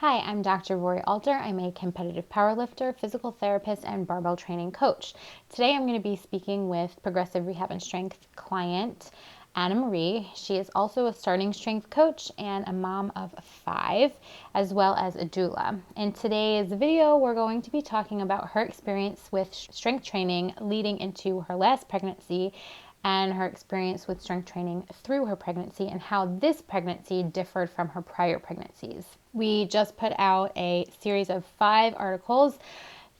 Hi, I'm Dr. Rori. I'm a competitive powerlifter, physical therapist, and barbell training coach. Today I'm going to be speaking with progressive rehab and strength client Anna Marie. She is also a starting strength coach and a mom of 5, as well as a doula. In today's video, we're going to be talking about her experience with strength training leading into her last pregnancy and her experience with strength training through her pregnancy and how this pregnancy differed from her prior pregnancies. We just put out a series of 5 articles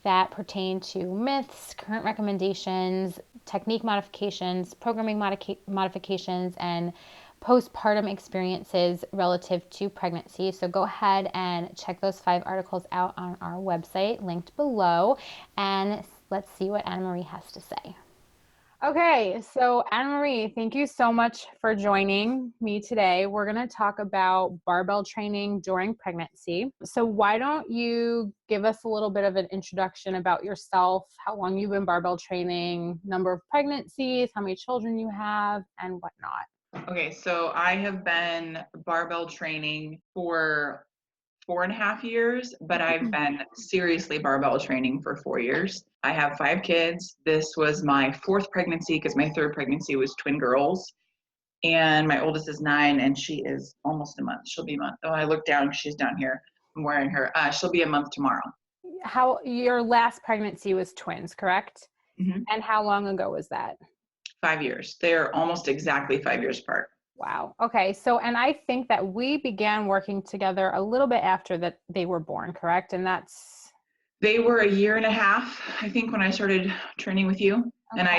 that pertain to myths, current recommendations, technique modifications, programming modifications, and postpartum experiences relative to pregnancy. So go ahead and check those 5 articles out on our website, linked below, and let's see what Anna Marie has to say. Okay, so Anna Marie, thank you so much for joining me today. We're going to talk about barbell training during pregnancy. So why don't you give us a little bit of an introduction about yourself, how long you've been barbell training, number of pregnancies, how many children you have, and whatnot. Okay, so I have been barbell training for 4.5 years, but I've been seriously barbell training for 4 years. I have 5 kids. This was my 4th pregnancy because my 3rd pregnancy was twin girls. And my oldest is 9 and she is almost a month. She'll be a month. Oh, I look down, she's down here. I'm wearing her. She'll be a month tomorrow. How your last pregnancy was twins, correct? Mm-hmm. And how long ago was that? 5 years. They're almost exactly 5 years apart. Wow. Okay. So, and I think that we began working together a little bit after that they were born, correct? And that's They were a year and a half, I think, when I started training with you. okay. And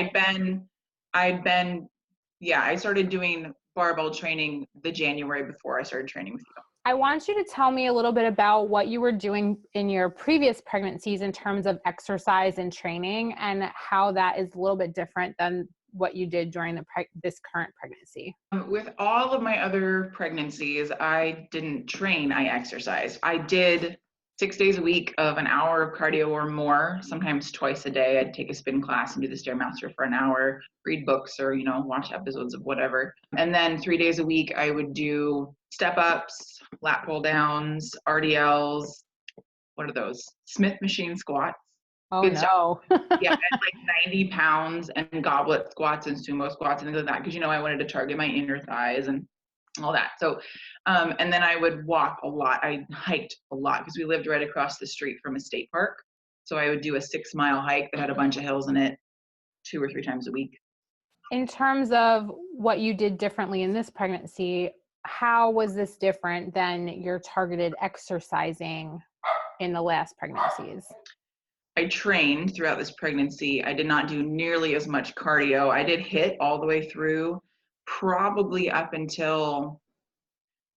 I started doing barbell training the January before I started training with you. I want you to tell me a little bit about what you were doing in your previous pregnancies in terms of exercise and training and how that is a little bit different than what you did during this current pregnancy. With all of my other pregnancies, I didn't train, I exercised. I did 6 days a week of an hour of cardio or more, sometimes twice a day. I'd take a spin class and do the Stairmaster for an hour, read books or, watch episodes of whatever. And then 3 days a week, I would do step ups, lat pull downs, RDLs. What are those? Smith machine squats. Oh, Good stuff. no. Yeah, and like 90 pounds and goblet squats and sumo squats and things like that because I wanted to target my inner thighs and all that. So, and then I would walk a lot. I hiked a lot because we lived right across the street from a state park. So I would do a 6-mile hike that had a bunch of hills in it 2 or 3 times a week. In terms of what you did differently in this pregnancy, how was this different than your targeted exercising in the last pregnancies? I trained throughout this pregnancy. I did not do nearly as much cardio. I did HIIT all the way through, probably up until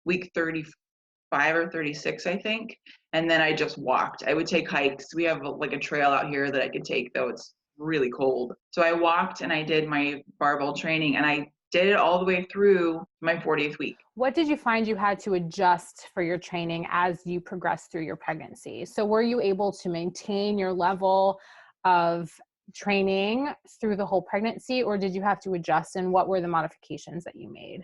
week 35 or 36, I think. And then I just walked. I would take hikes. We have like a trail out here that I could take, though it's really cold. So I walked and I did my barbell training and I did it all the way through my 40th week. What did you find you had to adjust for your training as you progressed through your pregnancy? So were you able to maintain your level of training through the whole pregnancy, or did you have to adjust, and what were the modifications that you made?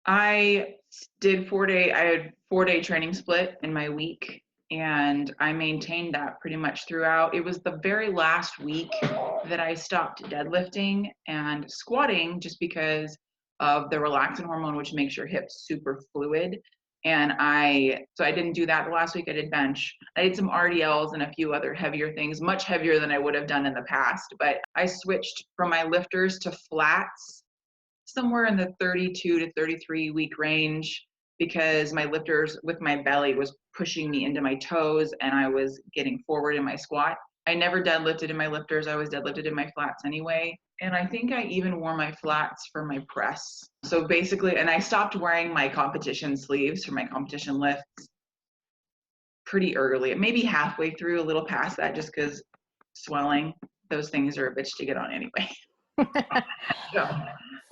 I had 4-day training split in my week and I maintained that pretty much throughout. It was the very last week that I stopped deadlifting and squatting just because of the relaxin hormone, which makes your hips super fluid. And so I didn't do that the last week. I did bench. I did some RDLs and a few other heavier things, much heavier than I would have done in the past. But I switched from my lifters to flats somewhere in the 32 to 33 week range because my lifters with my belly was pushing me into my toes and I was getting forward in my squat. I never deadlifted in my lifters. I always deadlifted in my flats anyway. And I think I even wore my flats for my press. So basically, and I stopped wearing my competition sleeves for my competition lifts pretty early, maybe halfway through, a little past that, just because swelling, those things are a bitch to get on anyway.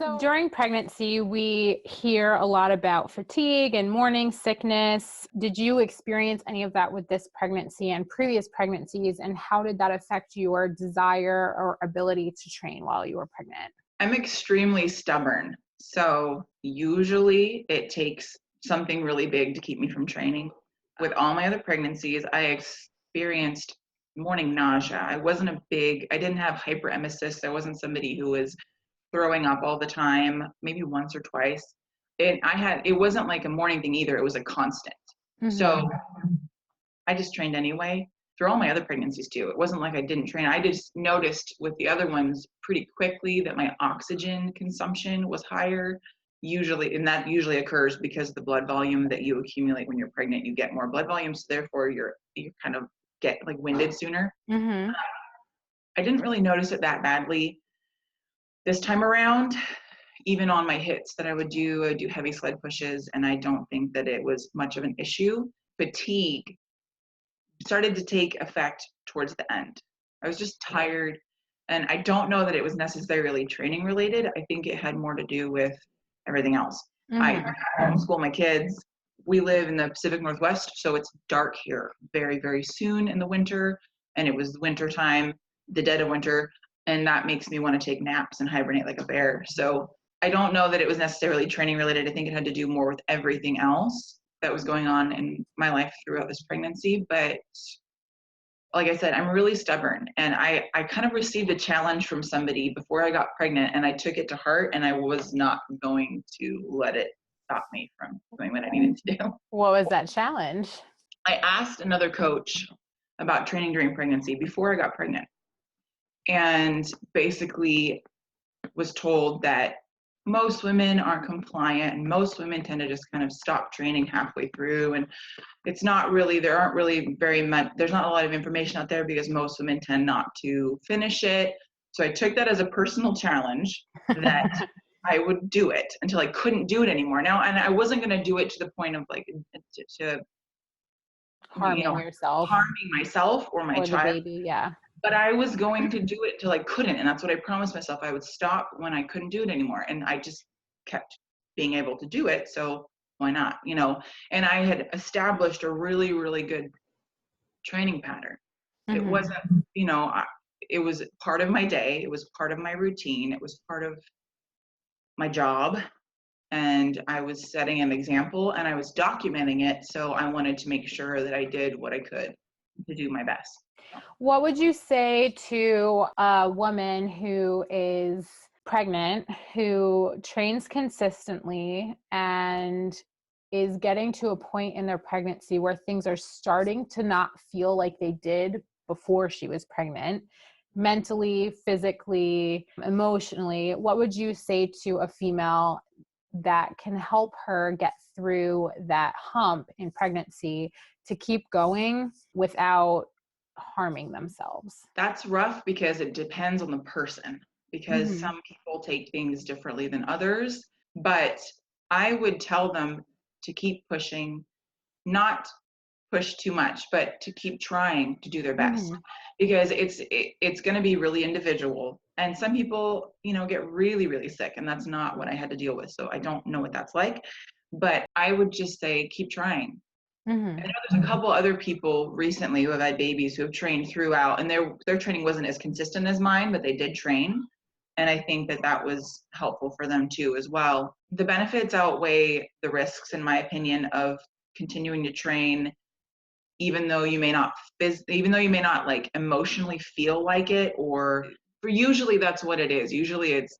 So during pregnancy, we hear a lot about fatigue and morning sickness. Did you experience any of that with this pregnancy and previous pregnancies? And how did that affect your desire or ability to train while you were pregnant? I'm extremely stubborn. So usually it takes something really big to keep me from training. with all my other pregnancies, I experienced morning nausea. I didn't have hyperemesis. I wasn't somebody who was throwing up all the time, maybe once or twice. It wasn't like a morning thing either. It was a constant. So I just trained anyway through all my other pregnancies too. It wasn't like I didn't train. I just noticed with the other ones pretty quickly that my oxygen consumption was higher. And that usually occurs because the blood volume that you accumulate when you're pregnant, you get more blood volume. So therefore you kind of get like winded sooner. I didn't really notice it that badly this time around. Even on my hits that I do heavy sled pushes, and I don't think that it was much of an issue. Fatigue started to take effect towards the end. I was just tired, and I don't know that it was necessarily training related. I think it had more to do with everything else. I homeschool my kids. We live in the Pacific Northwest, so it's dark here very, very soon in the winter, and it was winter time, the dead of winter, and that makes me want to take naps and hibernate like a bear. So I don't know that it was necessarily training related. I think it had to do more with everything else that was going on in my life throughout this pregnancy. But like I said, I'm really stubborn, and I kind of received a challenge from somebody before I got pregnant, and I took it to heart, and I was not going to let it stop me from doing what I needed to do. What was that challenge? I asked another coach about training during pregnancy before I got pregnant, and basically was told that most women aren't compliant, and most women tend to just kind of stop training halfway through. And there's not a lot of information out there because most women tend not to finish it. So I took that as a personal challenge that I would do it until I couldn't do it anymore. Now, and I wasn't going to do it to the point of like to harming myself or my or child. the baby, yeah. But I was going to do it till I couldn't. And that's what I promised myself. I would stop when I couldn't do it anymore. And I just kept being able to do it. So why not, And I had established a really, really good training pattern. It wasn't, it was part of my day. It was part of my routine. It was part of my job. And I was setting an example and I was documenting it. So I wanted to make sure that I did what I could to do my best. What would you say to a woman who is pregnant, who trains consistently and is getting to a point in their pregnancy where things are starting to not feel like they did before she was pregnant, mentally, physically, emotionally? What would you say to a female that can help her get through that hump in pregnancy to keep going without harming themselves? That's rough because it depends on the person, because some people take things differently than others. But I would tell them to keep pushing, not push too much, but to keep trying to do their best, because it's going to be really individual. And some people, get really, really sick, and that's not what I had to deal with. So I don't know what that's like, but I would just say, keep trying. I know there's a couple other people recently who have had babies who have trained throughout, and their training wasn't as consistent as mine, but they did train. And I think that was helpful for them too as well. The benefits outweigh the risks, in my opinion, of continuing to train, even though you may not like emotionally feel like it, or usually that's what it is. Usually it's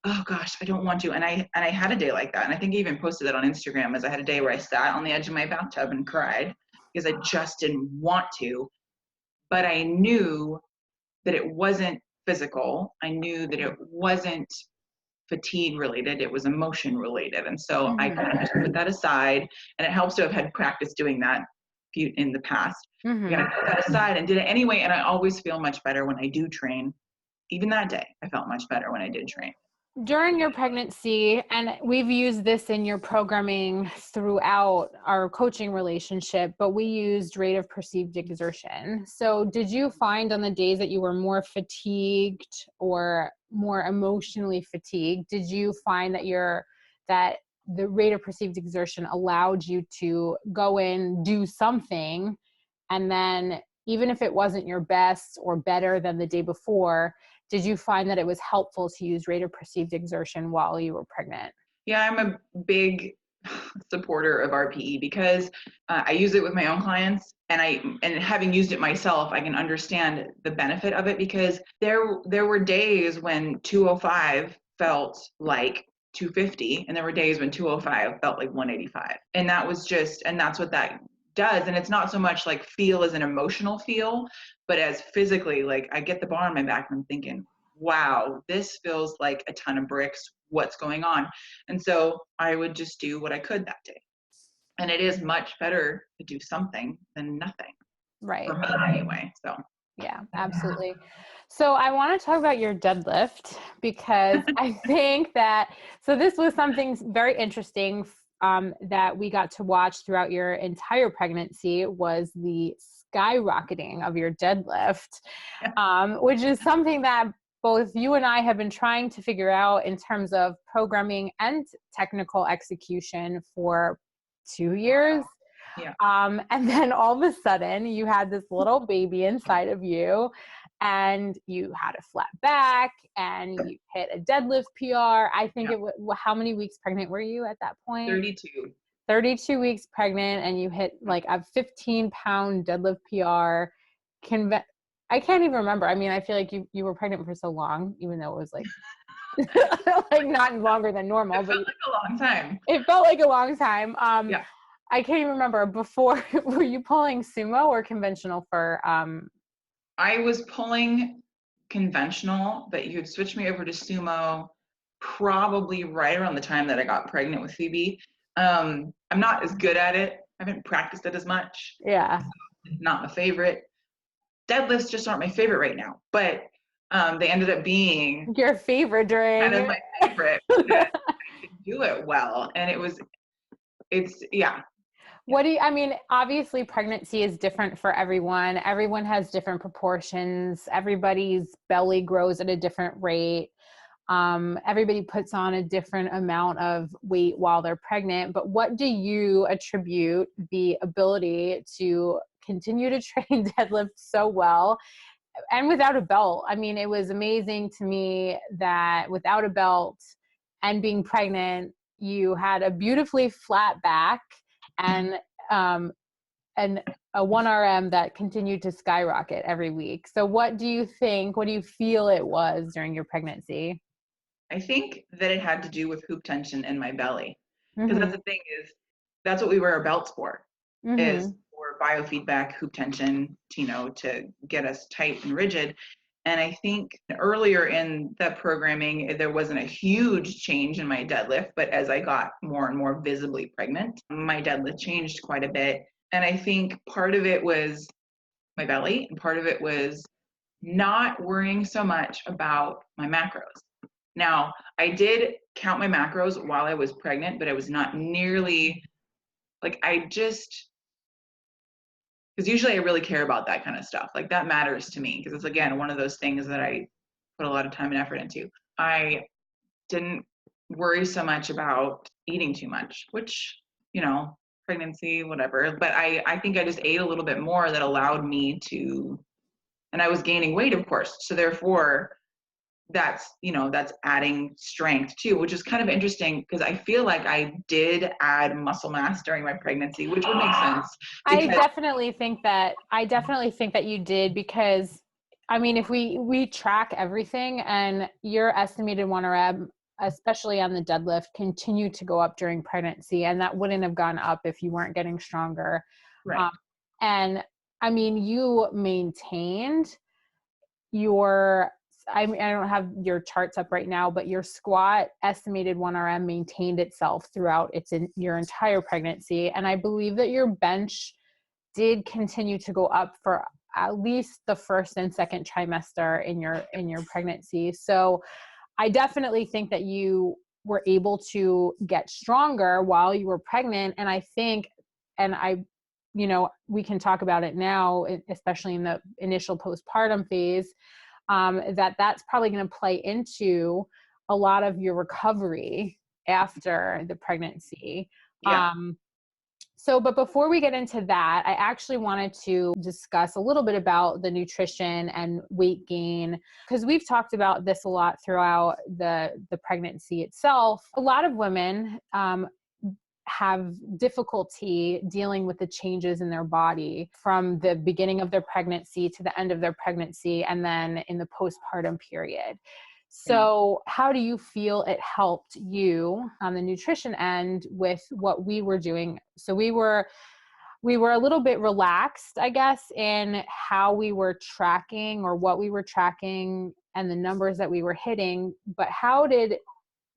oh gosh, I don't want to. And I had a day like that. And I think I even posted that on Instagram, as I had a day where I sat on the edge of my bathtub and cried because I just didn't want to. But I knew that it wasn't physical. I knew that it wasn't fatigue related. It was emotion related. And so I kind of just put that aside. And it helps to have had practice doing that in the past. I put that aside and did it anyway. And I always feel much better when I do train. Even that day, I felt much better when I did train. During your pregnancy, and we've used this in your programming throughout our coaching relationship, but we used rate of perceived exertion. So did you find on the days that you were more fatigued or more emotionally fatigued, did you find that the rate of perceived exertion allowed you to go in, do something, and then even if it wasn't your best or better than the day before, did you find that it was helpful to use rate of perceived exertion while you were pregnant? Yeah, I'm a big supporter of RPE because I use it with my own clients, and having used it myself, I can understand the benefit of it because there were days when 205 felt like 250, and there were days when 205 felt like 185, and that's what that does. And it's not so much like feel as an emotional feel, but as physically, like I get the bar on my back and I'm thinking, wow, this feels like a ton of bricks. What's going on? And so I would just do what I could that day. And it is much better to do something than nothing. Right. For me anyway. So Yeah, absolutely. So I want to talk about your deadlift because I think that, so this was something very interesting that we got to watch throughout your entire pregnancy was the skyrocketing of your deadlift, which is something that both you and I have been trying to figure out in terms of programming and technical execution for 2 years. yeah. And then all of a sudden you had this little baby inside of you and you had a flat back and you hit a deadlift PR. I think it was, how many weeks pregnant were you at that point? 32. 32 weeks pregnant, and you hit like a 15-pound deadlift PR. I can't even remember. I mean, I feel like you were pregnant for so long, even though it was like like not longer than normal, but It felt like a long time. It felt like a long time. Yeah. I can't even remember. Before, were you pulling sumo or conventional for? I was pulling conventional, but you had switched me over to sumo probably right around the time that I got pregnant with Phoebe. I'm not as good at it. I haven't practiced it as much. Yeah. It's not my favorite. Deadlifts just aren't my favorite right now, but they ended up being Your favorite during. kind of my favorite because I could do it well. And yeah. I mean, obviously pregnancy is different for everyone. Everyone has different proportions. Everybody's belly grows at a different rate. Everybody puts on a different amount of weight while they're pregnant. But what do you attribute the ability to continue to train deadlift so well and without a belt? I mean, it was amazing to me that without a belt and being pregnant, you had a beautifully flat back and a 1RM that continued to skyrocket every week. So what do you feel it was during your pregnancy? I think that it had to do with hoop tension in my belly. Because Mm-hmm. that's the thing is, that's what we wear our belts for, is Mm-hmm. for biofeedback, hoop tension, to get us tight and rigid. And I think earlier in the programming, there wasn't a huge change in my deadlift, but as I got more and more visibly pregnant, my deadlift changed quite a bit. And I think part of it was my belly, and part of it was not worrying so much about my macros. Now, I did count my macros while I was pregnant, but it was not nearly like because usually I really care about that kind of stuff. Like that matters to me because it's, again, one of those things that I put a lot of time and effort into. I didn't worry so much about eating too much, which, pregnancy, whatever. But I think I just ate a little bit more that allowed me to, and I was gaining weight, of course. So therefore, that's adding strength too, which is kind of interesting because I feel like I did add muscle mass during my pregnancy, which would make sense. I definitely think that you did, because I mean, if we track everything, and your estimated 1RM, especially on the deadlift, continued to go up during pregnancy, and that wouldn't have gone up if you weren't getting stronger. Right. And I mean, you maintained I don't have your charts up right now, but your squat estimated 1RM maintained itself throughout your entire pregnancy. And I believe that your bench did continue to go up for at least the first and second trimester in your pregnancy. So I definitely think that you were able to get stronger while you were pregnant. And I think, we can talk about it now, especially in the initial postpartum phase, that's probably going to play into a lot of your recovery after the pregnancy. Yeah. But before we get into that, I actually wanted to discuss a little bit about the nutrition and weight gain, because we've talked about this a lot throughout the pregnancy itself. A lot of women have difficulty dealing with the changes in their body from the beginning of their pregnancy to the end of their pregnancy, and then in the postpartum period. So how do you feel it helped you on the nutrition end with what we were doing? So we were a little bit relaxed, I guess, in how we were tracking or what we were tracking and the numbers that we were hitting. But how did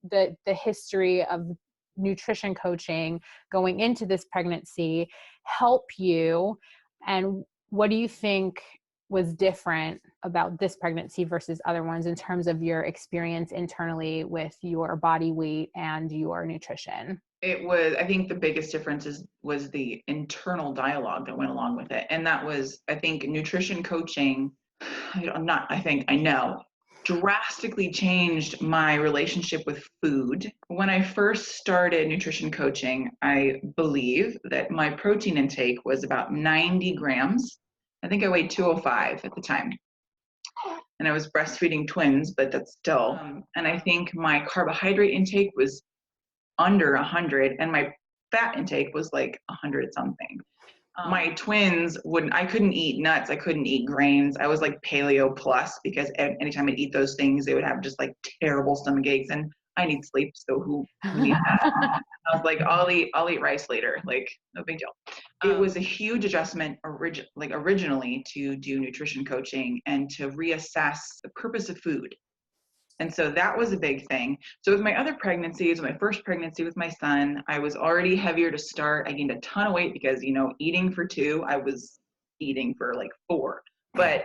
the history of nutrition coaching going into this pregnancy help you? And what do you think was different about this pregnancy versus other ones in terms of your experience internally with your body weight and your nutrition? It was, I think the biggest difference was the internal dialogue that went along with it. And that was, I think, nutrition coaching, I know, drastically changed my relationship with food. When I first started nutrition coaching, I believe that my protein intake was about 90 grams. I think I weighed 205 at the time. And I was breastfeeding twins, but that's still, and I think my carbohydrate intake was under 100, and my fat intake was like 100 something. My twins I couldn't eat nuts. I couldn't eat grains. I was like paleo plus, because anytime I'd eat those things, they would have just like terrible stomach aches, and I need sleep. So who needs that? I was like, I'll eat rice later. Like, no big deal. It was a huge adjustment originally to do nutrition coaching and to reassess the purpose of food. And so that was a big thing. So with my other pregnancies, my first pregnancy with my son, I was already heavier to start. I gained a ton of weight because, eating for 2, I was eating for like 4. But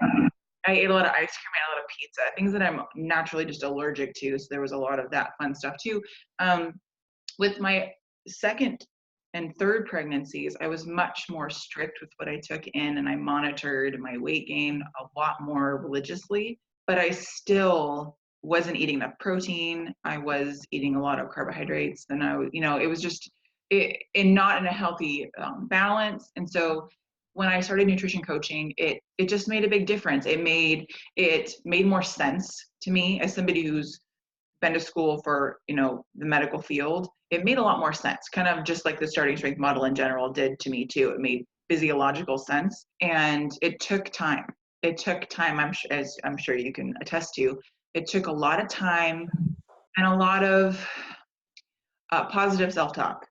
I ate a lot of ice cream, I ate a lot of pizza, things that I'm naturally just allergic to. So there was a lot of that fun stuff too. With my second and third pregnancies, I was much more strict with what I took in, and I monitored my weight gain a lot more religiously, but I still wasn't eating enough protein. I was eating a lot of carbohydrates, and it was just not in a healthy balance. And so when I started nutrition coaching, it just made a big difference. It made more sense to me as somebody who's been to school for, the medical field. It made a lot more sense, kind of just like the starting strength model in general did to me too. It made physiological sense, and it took time. As I'm sure you can attest to. It took a lot of time and a lot of positive self-talk,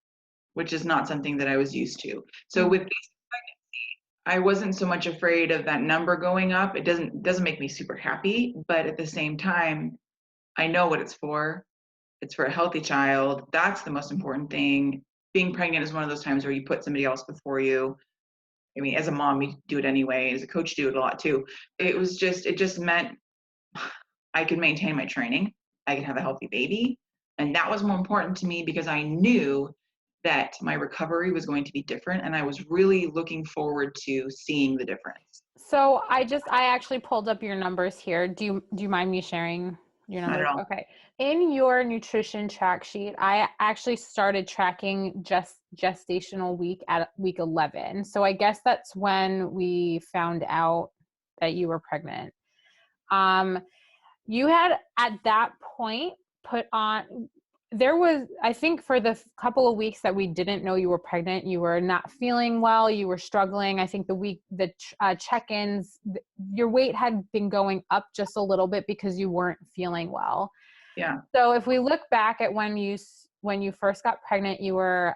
which is not something that I was used to. So with these pregnancy, I wasn't so much afraid of that number going up. It doesn't make me super happy, but at the same time, I know what it's for. It's for a healthy child. That's the most important thing. Being pregnant is one of those times where you put somebody else before you. I mean, as a mom, you do it anyway. As a coach, do it a lot too. It just meant I could maintain my training. I could have a healthy baby. And that was more important to me because I knew that my recovery was going to be different. And I was really looking forward to seeing the difference. So I actually pulled up your numbers here. Do you mind me sharing your numbers? Not at all. Okay. In your nutrition track sheet, I actually started tracking just gestational week at week 11. So I guess that's when we found out that you were pregnant. You had at that point put on, there was, I think for the couple of weeks that we didn't know you were pregnant, you were not feeling well, you were struggling. I think the check-ins, your weight had been going up just a little bit because you weren't feeling well. Yeah. So if we look back at when you first got pregnant, you were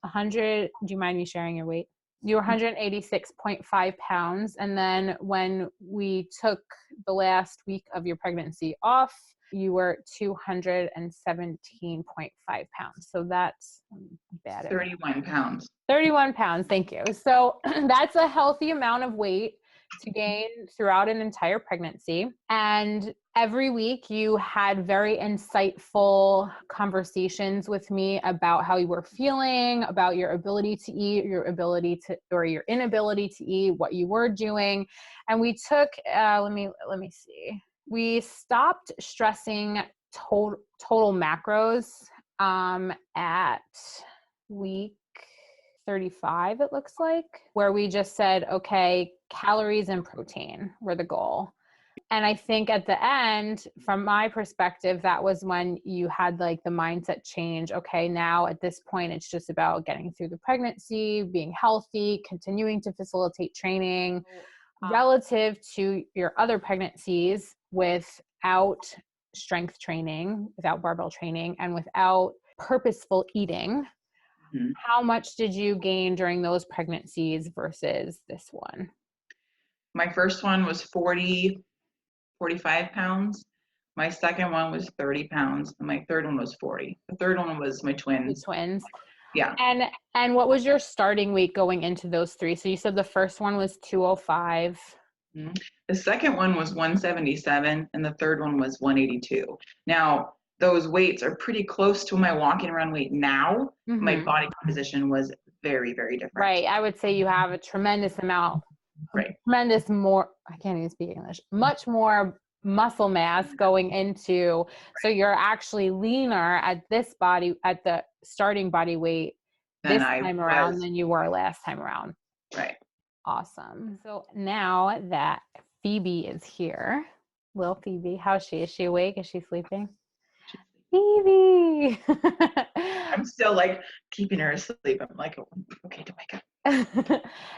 100, do you mind me sharing your weight? You were 186.5 pounds. And then when we took the last week of your pregnancy off, you were 217.5 pounds. So that's bad. 31 pounds. 31 pounds. Thank you. So that's a healthy amount of weight to gain throughout an entire pregnancy. And every week you had very insightful conversations with me about how you were feeling, about your ability to eat, your inability to eat, what you were doing. And we took, let me see. We stopped stressing total macros at week 35, it looks like, where we just said, okay, calories and protein were the goal. And I think at the end, from my perspective, that was when you had like the mindset change. Okay, now at this point, it's just about getting through the pregnancy, being healthy, continuing to facilitate training relative to your other pregnancies without strength training, without barbell training, and without purposeful eating. Mhm. How much did you gain during those pregnancies versus this one? My first one was 45 pounds. My second one was 30 pounds. And my third one was 40. The third one was my The twins. twins. Yeah. And what was your starting weight going into those three? So you said the first one was 205. Mhm. The second one was 177 and the third one was 182. Now, those weights are pretty close to my walking around weight now. My Mm-hmm. body composition was very, very different. Right. I would say you have a tremendous amount, Right. tremendous more, I can't even speak English, much more muscle mass going into, so you're actually leaner at this body, at the starting body weight Then this I time around was, than you were last time around. right. Awesome. So now that Phoebe is here, little Phoebe, how's she? Is she awake? Is she sleeping? Phoebe. I'm still like keeping her asleep. I'm like, oh, okay, to wake up.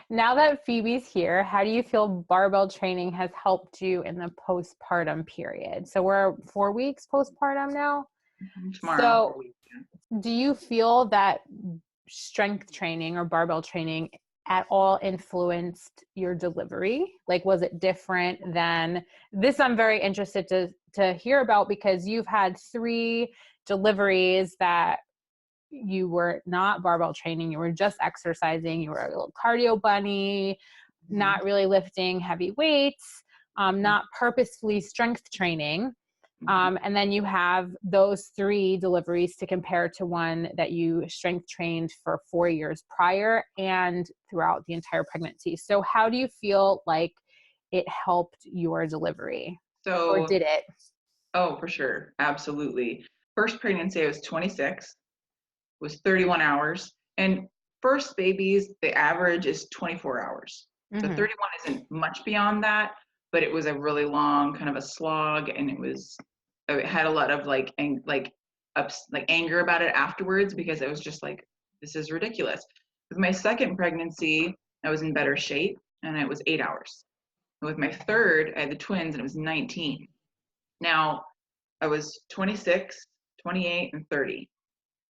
Now that Phoebe's here, how do you feel barbell training has helped you in the postpartum period? So we're 4 weeks postpartum now. Tomorrow. So do you feel that strength training or barbell training at all influenced your delivery? Like, was it different than this? I'm very interested to hear about, because you've had 3 deliveries that you were not barbell training, you were just exercising, you were a little cardio bunny, not really lifting heavy weights, not purposefully strength training. And then you have those 3 deliveries to compare to one that you strength trained for 4 years prior and throughout the entire pregnancy. So how do you feel like it helped your delivery, or So, did it? oh, for sure. Absolutely. First pregnancy, I was 26, was 31 hours. And first babies, the average is 24 hours. So Mm-hmm. 31 isn't much beyond that, but it was a really long kind of a slog. And it had a lot of like anger about it afterwards, because it was just like, this is ridiculous. With my second pregnancy, I was in better shape and it was 8 hours. And with my third, I had the twins and it was 19. Now, I was 26, 28, and 30.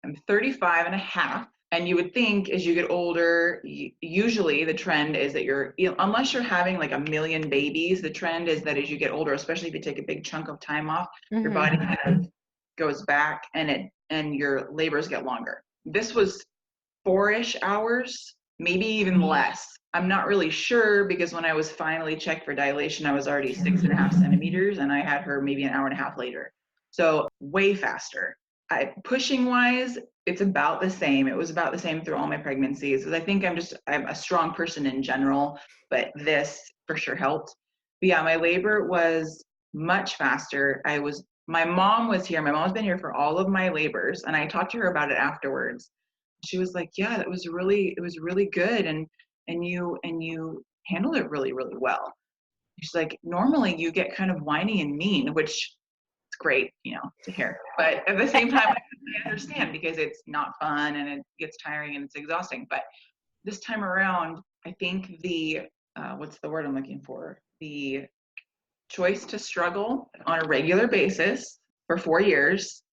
I'm 35 and a half. And you would think as you get older, usually the trend is that unless you're having like a million babies, the trend is that as you get older, especially if you take a big chunk of time off, your body kind of goes back and your labors get longer. This was 4-ish hours, maybe even less. I'm not really sure, because when I was finally checked for dilation, I was already 6.5 centimeters and I had her maybe an hour and a half later. So way faster. Pushing wise, it's about the same. It was about the same through all my pregnancies. I think I'm a strong person in general, but this for sure helped. But yeah, my labor was much faster. My mom was here. My mom's been here for all of my labors, and I talked to her about it afterwards. She was like, yeah, it was really good. And you handled it really, really well. She's like, normally you get kind of whiny and mean, which is great, to hear. But at the same time, I understand, because it's not fun and it gets tiring and it's exhausting. But this time around, I think what's the word I'm looking for? The choice to struggle on a regular basis for 4 years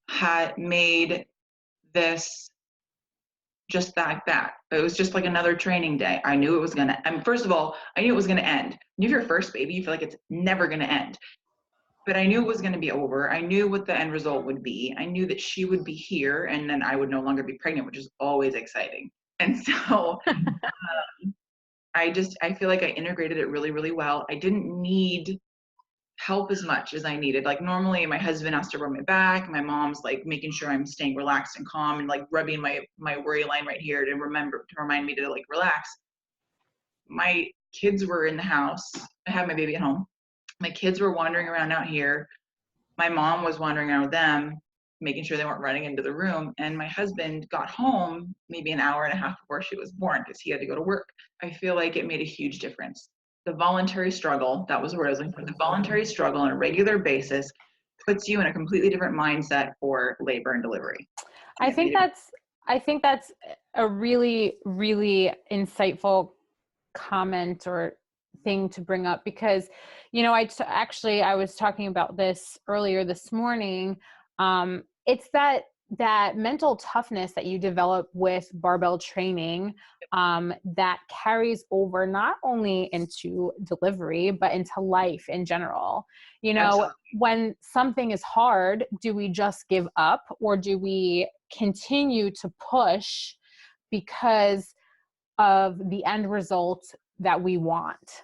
had made this just like that. It was just like another training day. I knew it was going to, first of all, I knew it was going to end. When you're your first baby, you feel like it's never going to end. But I knew it was going to be over. I knew what the end result would be. I knew that she would be here and then I would no longer be pregnant, which is always exciting. And so I feel like I integrated it really, really well. I didn't need help as much as I needed. Like normally my husband has to rub my back. My mom's like making sure I'm staying relaxed and calm and like rubbing my worry line right here to remind me to like relax. My kids were in the house. I have my baby at home. My kids were wandering around out here. My mom was wandering around with them, making sure they weren't running into the room. And my husband got home maybe an hour and a half before she was born because he had to go to work. I feel like it made a huge difference. the voluntary struggle, that was the word I was looking for, the voluntary struggle on a regular basis puts you in a completely different mindset for labor and delivery. I think that's a really, really insightful comment or thing to bring up, because, I was talking about this earlier this morning. It's that mental toughness that you develop with barbell training, that carries over not only into delivery, but into life in general. Absolutely. When something is hard, do we just give up, or do we continue to push because of the end result that we want?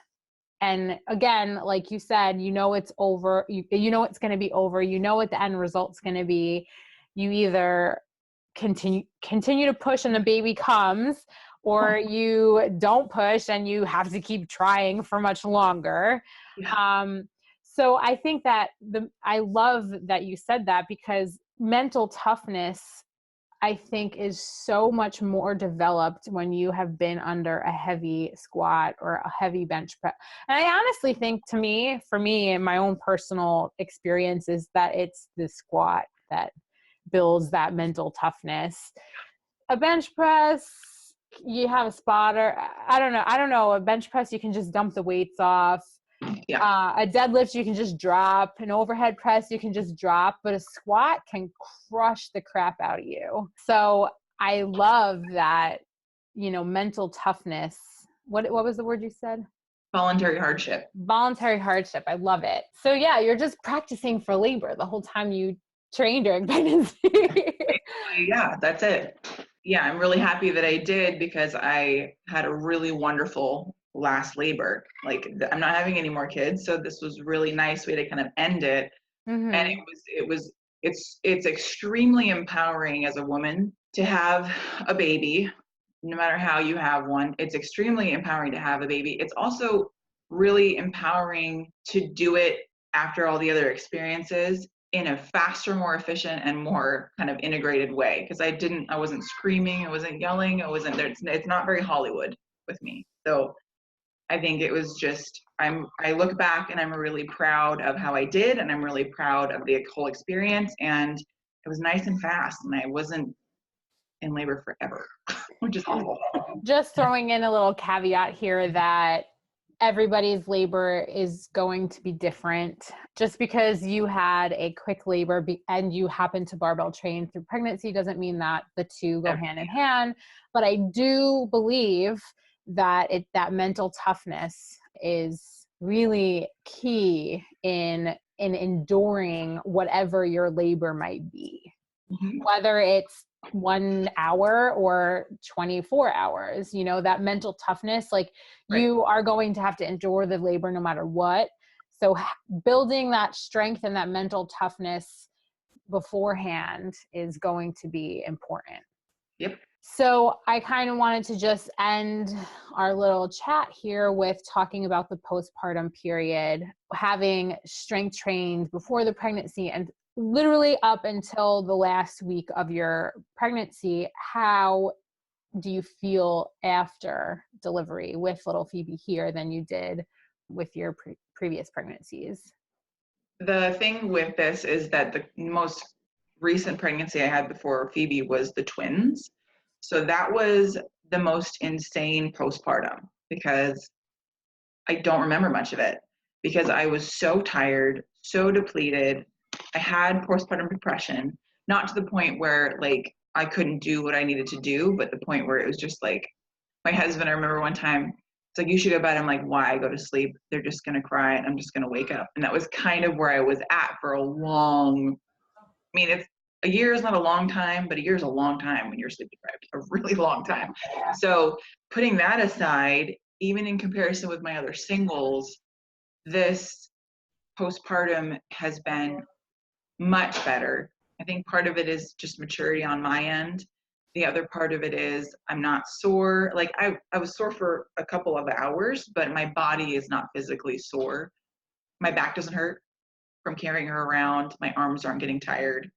And again, like you said, it's over, it's going to be over, what the end result's going to be. You either continue to push and the baby comes, or you don't push and you have to keep trying for much longer. Yeah. So I think that I love that you said that, because mental toughness, I think, is so much more developed when you have been under a heavy squat or a heavy bench press. And I honestly think, for me, in my own personal experience, is that it's the squat that builds that mental toughness. A bench press, you have a spotter. I don't know. A bench press, you can just dump the weights off. Yeah. A deadlift, you can just drop. An overhead press, you can just drop. But a squat can crush the crap out of you. So I love that, mental toughness. What was the word you said? Voluntary hardship. Voluntary hardship. I love it. So yeah, you're just practicing for labor the whole time you train during pregnancy. Yeah, that's it. Yeah, I'm really happy that I did, because I had a really wonderful last labor. Like, I'm not having any more kids, so this was really nice way to kind of end it. Mm-hmm. And it's extremely empowering as a woman to have a baby, no matter how you have one. It's extremely empowering to have a baby. It's also really empowering to do it after all the other experiences in a faster, more efficient, and more kind of integrated way. Because I wasn't screaming, I wasn't yelling, I wasn't there. It's not very Hollywood with me. So I think it was just, I look back and I'm really proud of how I did, and I'm really proud of the whole experience. And it was nice and fast, and I wasn't in labor forever, which is awful. Just throwing in a little caveat here that everybody's labor is going to be different. Just because you had a quick labor and you happen to barbell train through pregnancy doesn't mean that the two go hand in hand. But I do believe that that mental toughness is really key in enduring whatever your labor might be, whether it's 1 hour or 24 hours. That mental toughness, like, Right. you are going to have to endure the labor no matter what. So building that strength and that mental toughness beforehand is going to be important. Yep. So I kind of wanted to just end our little chat here with talking about the postpartum period, having strength trained before the pregnancy and literally up until the last week of your pregnancy. How do you feel after delivery with little Phoebe here than you did with your previous pregnancies? The thing with this is that the most recent pregnancy I had before Phoebe was the twins. So that was the most insane postpartum, because I don't remember much of it, because I was so tired, so depleted. I had postpartum depression, not to the point where like I couldn't do what I needed to do, but the point where it was just like, my husband, I remember one time, it's like, you should go to bed. I'm like, why? Go to sleep. They're just going to cry and I'm just going to wake up. And that was kind of where I was at for a year is not a long time, but a year is a long time when you're sleep deprived, a really long time. So putting that aside, even in comparison with my other singles, this postpartum has been much better. I think part of it is just maturity on my end. The other part of it is I'm not sore. Like I was sore for a couple of hours, but my body is not physically sore. My back doesn't hurt from carrying her around. My arms aren't getting tired.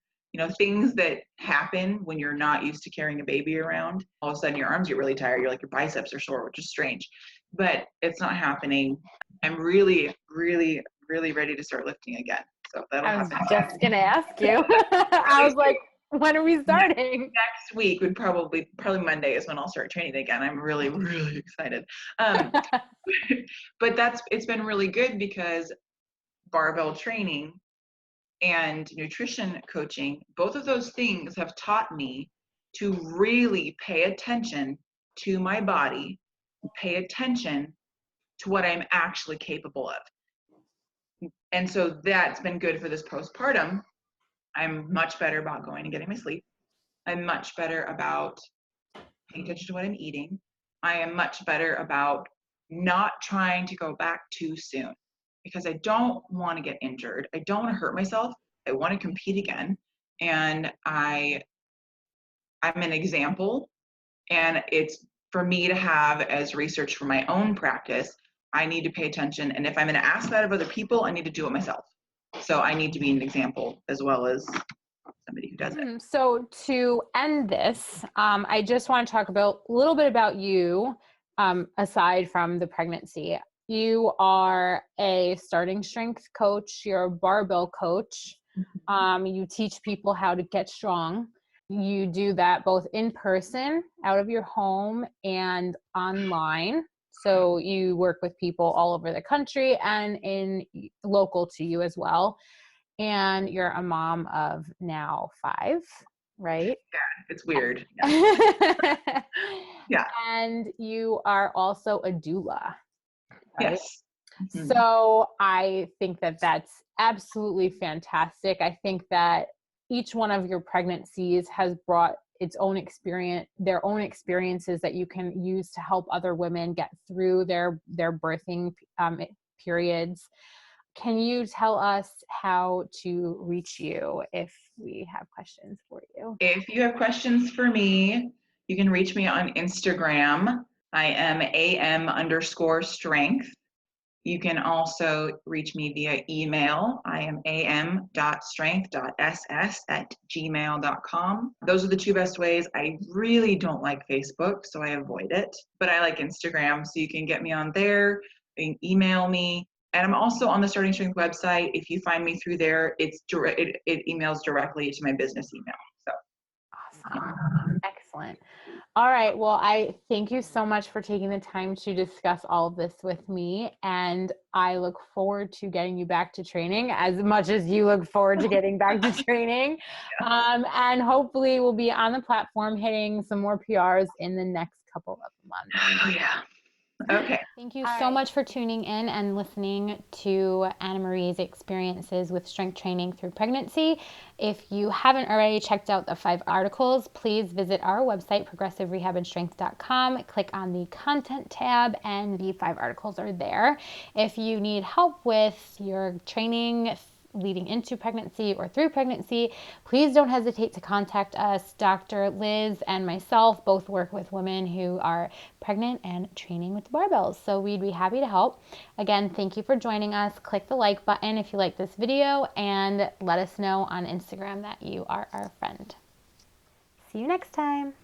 Things that happen when you're not used to carrying a baby around. All of a sudden your arms get really tired. You're like, your biceps are sore, which is strange. but it's not happening. I'm really, really, really ready to start lifting again. So that'll I was happen just going to ask you. I was like, when are we starting? next week. Would probably Monday is when I'll start training again. I'm really, really excited. But it's been really good because barbell training and nutrition coaching, both of those things have taught me to really pay attention to my body, pay attention to what I'm actually capable of. And so that's been good for this postpartum. I'm much better about going and getting my sleep. I'm much better about paying attention to what I'm eating. I am much better about not trying to go back too soon because I don't want to get injured. I don't want to hurt myself. I want to compete again. And I'm an example. And it's for me to have as research for my own practice, I need to pay attention. And if I'm going to ask that of other people, I need to do it myself. So I need to be an example as well as somebody who does it. So to end this, I just want to talk a little bit about you, aside from the pregnancy. You are a starting strength coach. You're a barbell coach. You teach people how to get strong. You do that both in person, out of your home, and online. So you work with people all over the country and local to you as well. And you're a mom of now 5, right? Yeah, it's weird. Yeah. Yeah. And you are also a doula, right? Yes. Mm-hmm. So I think that that's absolutely fantastic. I think that each one of your pregnancies has brought their own experiences that you can use to help other women get through their birthing periods. Can you tell us how to reach you if we have questions for you? If you have questions for me, you can reach me on Instagram. I am am_strength. You can also reach me via email. I am am.strength.ss@gmail.com. Those are the 2 best ways. I really don't like Facebook, so I avoid it. But I like Instagram, so you can get me on there. You can email me. And I'm also on the Starting Strength website. If you find me through there, it emails directly to my business email. So awesome. Excellent. All right. Well, I thank you so much for taking the time to discuss all of this with me. And I look forward to getting you back to training as much as you look forward to getting back to training. And hopefully we'll be on the platform hitting some more PRs in the next couple of months. Oh, yeah. Okay. Thank you so much for tuning in and listening to Anna Marie's experiences with strength training through pregnancy. If you haven't already checked out the 5 articles, please visit our website, progressiverehabandstrength.com. Click on the content tab and the 5 articles are there. If you need help with your training leading into pregnancy or through pregnancy, please don't hesitate to contact us. Dr. Liz and myself both work with women who are pregnant and training with barbells, so we'd be happy to help. Again, thank you for joining us. Click the like button if you like this video and let us know on Instagram that you are our friend. See you next time.